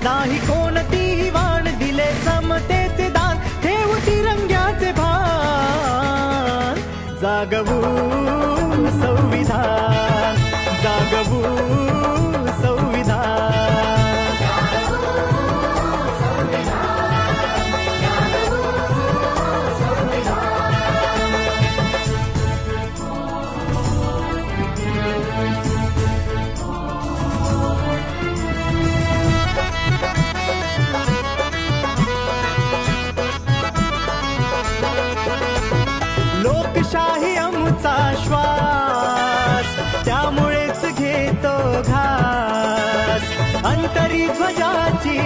नाही कोणतीही वाण, दिले समतेचे दान, ठेवू तिरंग्याचे भान. जागवू संविधान, जागवू संविधान. लोकशाही आमचा श्वास, त्यामुळेच घेतो घास. अंतरी ध्वजाची